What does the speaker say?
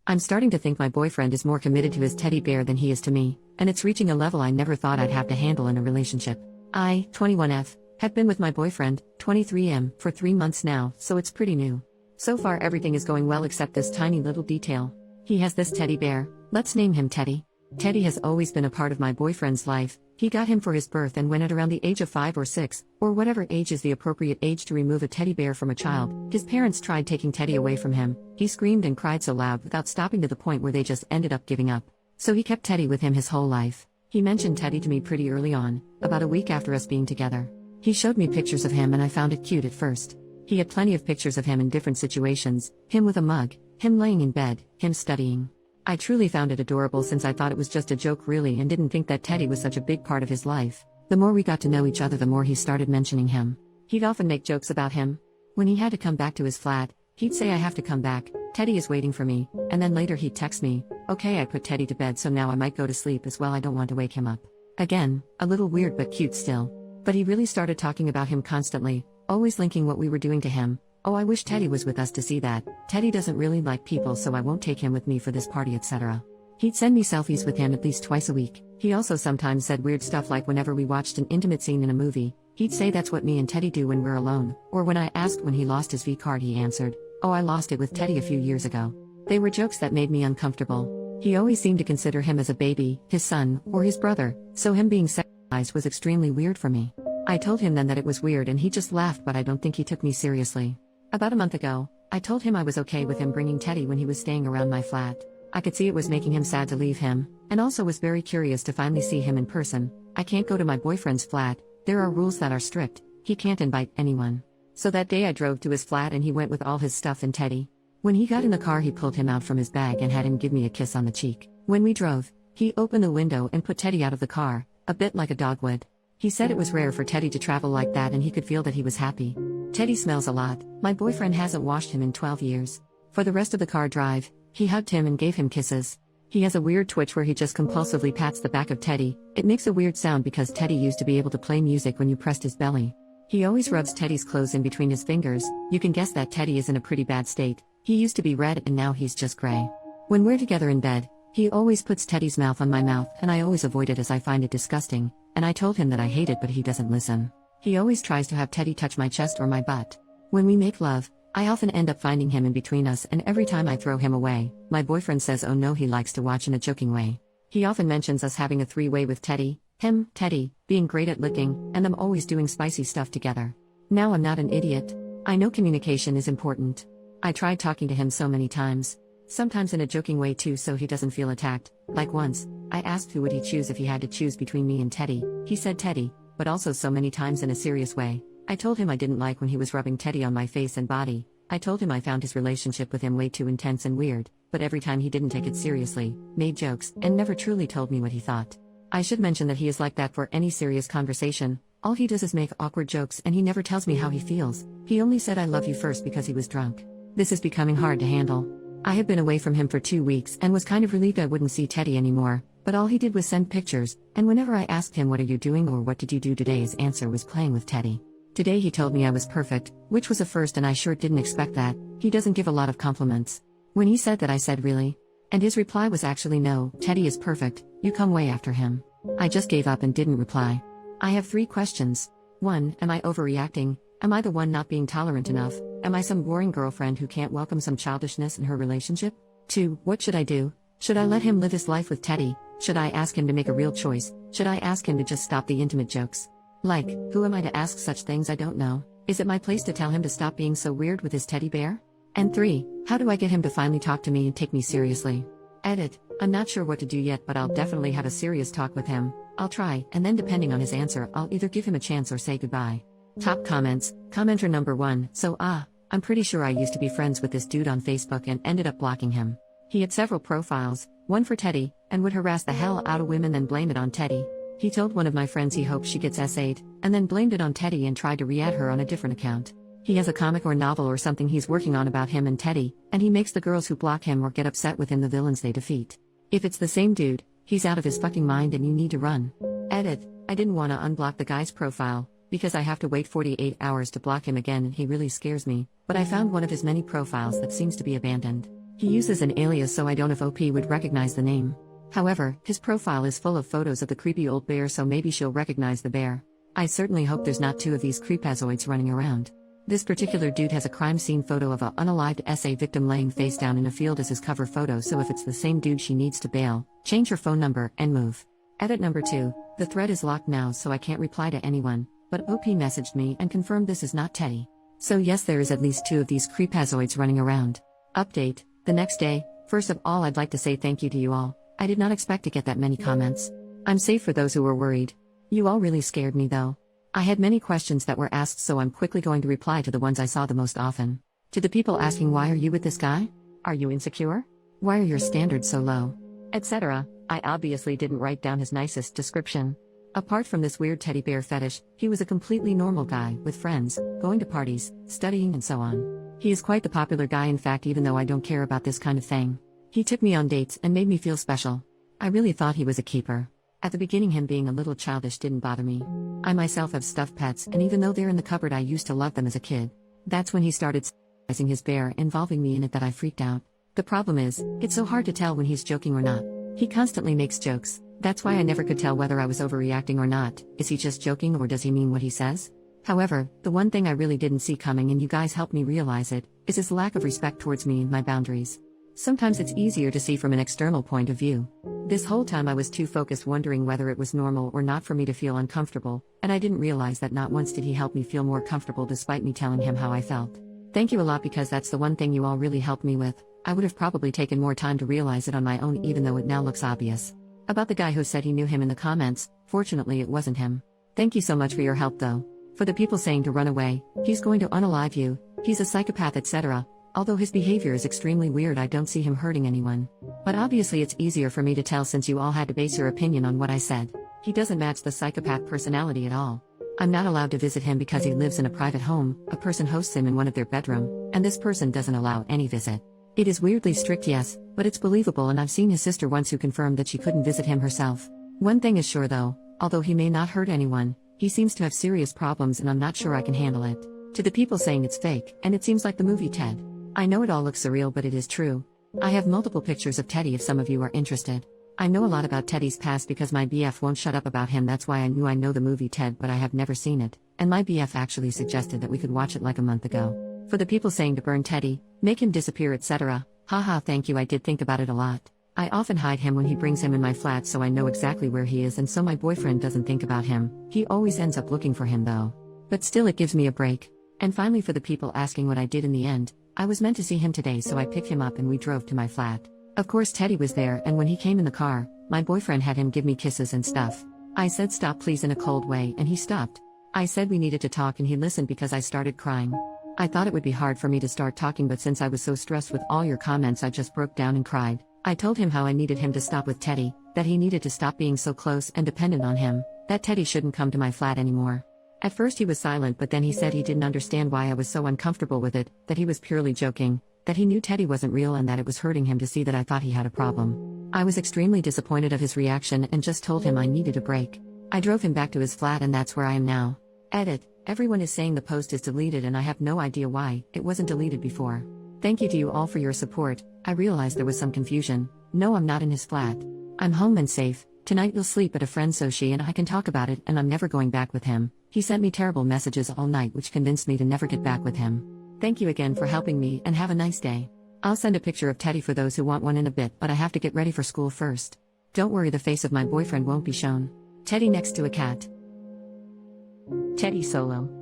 I'm starting to think my boyfriend is more committed to his teddy bear than he is to me, and it's reaching a level I never thought I'd have to handle in a relationship. I, 21F, have been with my boyfriend, 23M, for 3 months now, so it's pretty new. So far everything is going well except this tiny little detail. He has this teddy bear, let's name him Teddy. Teddy has always been a part of my boyfriend's life. He got him for his birth, and when at around the age of 5 or 6, or whatever age is the appropriate age to remove a teddy bear from a child, his parents tried taking Teddy away from him. He screamed and cried so loud without stopping, to the point where they just ended up giving up. So he kept Teddy with him his whole life. He mentioned Teddy to me pretty early on, about a week after us being together. He showed me pictures of him and I found it cute at first. He had plenty of pictures of him in different situations, him with a mug, him laying in bed, him studying. I truly found it adorable, since I thought it was just a joke really, and didn't think that Teddy was such a big part of his life. The more we got to know each other, the more he started mentioning him. He'd often make jokes about him. When he had to come back to his flat, he'd say, "I have to come back, Teddy is waiting for me," and then later he'd text me, "Okay, I put Teddy to bed, so now I might go to sleep as well, I don't want to wake him up." Again, a little weird but cute still. But he really started talking about him constantly, always linking what we were doing to him. "Oh, I wish Teddy was with us to see that. Teddy doesn't really like people, so I won't take him with me for this party, etc." He'd send me selfies with him at least twice a week. He also sometimes said weird stuff, like whenever we watched an intimate scene in a movie, he'd say that's what me and Teddy do when we're alone. Or when I asked when he lost his V card, he answered, "Oh, I lost it with Teddy a few years ago." They were jokes that made me uncomfortable. He always seemed to consider him as a baby, his son, or his brother, so him being sexualized was extremely weird for me. I told him then that it was weird and he just laughed, but I don't think he took me seriously. About a month ago, I told him I was okay with him bringing Teddy when he was staying around my flat. I could see it was making him sad to leave him, and also was very curious to finally see him in person. I can't go to my boyfriend's flat, there are rules that are strict, he can't invite anyone. So that day I drove to his flat and he went with all his stuff and Teddy. When he got in the car, he pulled him out from his bag and had him give me a kiss on the cheek. When we drove, he opened the window and put Teddy out of the car, a bit like a dog would. He said it was rare for Teddy to travel like that and he could feel that he was happy. Teddy smells a lot, my boyfriend hasn't washed him in 12 years. For the rest of the car drive, he hugged him and gave him kisses. He has a weird twitch where he just compulsively pats the back of Teddy. It makes a weird sound because Teddy used to be able to play music when you pressed his belly. He always rubs Teddy's clothes in between his fingers. You can guess that Teddy is in a pretty bad state. He used to be red and now he's just gray. When we're together in bed, he always puts Teddy's mouth on my mouth, and I always avoid it as I find it disgusting, and I told him that I hate it, but he doesn't listen. He always tries to have Teddy touch my chest or my butt. When we make love, I often end up finding him in between us, and every time I throw him away, my boyfriend says oh no, he likes to watch in a joking way. He often mentions us having a three-way with Teddy, him, Teddy, being great at licking, and them always doing spicy stuff together. Now I'm not an idiot. I know communication is important. I tried talking to him so many times. Sometimes in a joking way too, so he doesn't feel attacked. Like once, I asked who would he choose if he had to choose between me and Teddy. He said Teddy, but also so many times in a serious way. I told him I didn't like when he was rubbing Teddy on my face and body. I told him I found his relationship with him way too intense and weird, but every time he didn't take it seriously, made jokes, and never truly told me what he thought. I should mention that he is like that for any serious conversation. All he does is make awkward jokes and he never tells me how he feels. He only said I love you first because he was drunk. This is becoming hard to handle. I have been away from him for 2 weeks and was kind of relieved I wouldn't see Teddy anymore, but all he did was send pictures, and whenever I asked him what are you doing or what did you do today, his answer was playing with Teddy. Today he told me I was perfect, which was a first, and I sure didn't expect that. He doesn't give a lot of compliments. When he said that, I said really? And his reply was actually no, Teddy is perfect, you come way after him. I just gave up and didn't reply. I have 3 questions. 1. Am I overreacting? Am I the one not being tolerant enough? Am I some boring girlfriend who can't welcome some childishness in her relationship? 2. What should I do? Should I let him live his life with Teddy? Should I ask him to make a real choice? Should I ask him to just stop the intimate jokes? Like, who am I to ask such things? I don't know. Is it my place to tell him to stop being so weird with his teddy bear? And 3. How do I get him to finally talk to me and take me seriously? Edit. I'm not sure what to do yet, but I'll definitely have a serious talk with him. I'll try, and then depending on his answer, I'll either give him a chance or say goodbye. Top comments. Commenter number 1. So I'm pretty sure I used to be friends with this dude on Facebook and ended up blocking him. He had several profiles, one for Teddy, and would harass the hell out of women then blame it on Teddy. He told one of my friends he hoped she gets SA'd, and then blamed it on Teddy and tried to re-add her on a different account. He has a comic or novel or something he's working on about him and Teddy, and he makes the girls who block him or get upset with him the villains they defeat. If it's the same dude, he's out of his fucking mind and you need to run. Edit. I didn't want to unblock the guy's profile, because I have to wait 48 hours to block him again and he really scares me, but I found one of his many profiles that seems to be abandoned. He uses an alias, so I don't know if OP would recognize the name. However, his profile is full of photos of the creepy old bear, so maybe she'll recognize the bear. I certainly hope there's not two of these creepazoids running around. This particular dude has a crime scene photo of a unalived SA victim laying face down in a field as his cover photo, so if it's the same dude, she needs to bail, change her phone number, and move. Edit number 2. The thread is locked now, so I can't reply to anyone, but OP messaged me and confirmed this is not Teddy. So yes, there is at least two of these creepazoids running around. Update. The next day. First of all, I'd like to say thank you to you all. I did not expect to get that many comments. I'm safe for those who were worried. You all really scared me though. I had many questions that were asked, so I'm quickly going to reply to the ones I saw the most often. To the people asking, why are you with this guy? Are you insecure? Why are your standards so low? Etc. I obviously didn't write down his nicest description. Apart from this weird teddy bear fetish, he was a completely normal guy, with friends, going to parties, studying and so on. He is quite the popular guy, in fact, even though I don't care about this kind of thing. He took me on dates and made me feel special. I really thought he was a keeper. At the beginning, him being a little childish didn't bother me. I myself have stuffed pets, and even though they're in the cupboard, I used to love them as a kid. That's when he started sizing his bear, involving me in it, that I freaked out. The problem is, it's so hard to tell when he's joking or not. He constantly makes jokes. That's why I never could tell whether I was overreacting or not. Is he just joking, or does he mean what he says? However, the one thing I really didn't see coming, and you guys helped me realize it, is his lack of respect towards me and my boundaries. Sometimes it's easier to see from an external point of view. This whole time I was too focused wondering whether it was normal or not for me to feel uncomfortable, and I didn't realize that not once did he help me feel more comfortable despite me telling him how I felt. Thank you a lot, because that's the one thing you all really helped me with. I would have probably taken more time to realize it on my own, even though it now looks obvious. About the guy who said he knew him in the comments, fortunately it wasn't him. Thank you so much for your help though. For the people saying to run away, he's going to unalive you, he's a psychopath, etc. Although his behavior is extremely weird, I don't see him hurting anyone. But obviously it's easier for me to tell since you all had to base your opinion on what I said. He doesn't match the psychopath personality at all. I'm not allowed to visit him because he lives in a private home, a person hosts him in one of their bedroom, and this person doesn't allow any visit. It is weirdly strict, yes, but it's believable, and I've seen his sister once who confirmed that she couldn't visit him herself. One thing is sure though, although he may not hurt anyone, he seems to have serious problems and I'm not sure I can handle it. To the people saying it's fake, and it seems like the movie Ted. I know it all looks surreal, but it is true. I have multiple pictures of Teddy if some of you are interested. I know a lot about Teddy's past because my BF won't shut up about him. That's why I know the movie Ted, but I have never seen it, and my BF actually suggested that we could watch it like a month ago. For the people saying to burn Teddy, make him disappear, etc. Haha, thank you, I did think about it a lot. I often hide him when he brings him in my flat, so I know exactly where he is, and so my boyfriend doesn't think about him. He always ends up looking for him though. But still, it gives me a break. And finally, for the people asking what I did in the end, I was meant to see him today, so I picked him up and we drove to my flat. Of course Teddy was there, and when he came in the car, my boyfriend had him give me kisses and stuff. I said stop please in a cold way, and he stopped. I said we needed to talk, and he listened because I started crying. I thought it would be hard for me to start talking, but since I was so stressed with all your comments, I just broke down and cried. I told him how I needed him to stop with Teddy, that he needed to stop being so close and dependent on him, that Teddy shouldn't come to my flat anymore. At first he was silent, but then he said he didn't understand why I was so uncomfortable with it, that he was purely joking, that he knew Teddy wasn't real, and that it was hurting him to see that I thought he had a problem. I was extremely disappointed of his reaction and just told him I needed a break. I drove him back to his flat, and that's where I am now. Edit. Everyone is saying the post is deleted, and I have no idea why it wasn't deleted before. Thank you to you all for your support. I realized there was some confusion. No, I'm not in his flat. I'm home and safe. Tonight you'll sleep at a friend so she and I can talk about it, and I'm never going back with him. He sent me terrible messages all night which convinced me to never get back with him. Thank you again for helping me, and have a nice day. I'll send a picture of Teddy for those who want one in a bit, but I have to get ready for school first. Don't worry, the face of my boyfriend won't be shown. Teddy next to a cat. Teddy solo.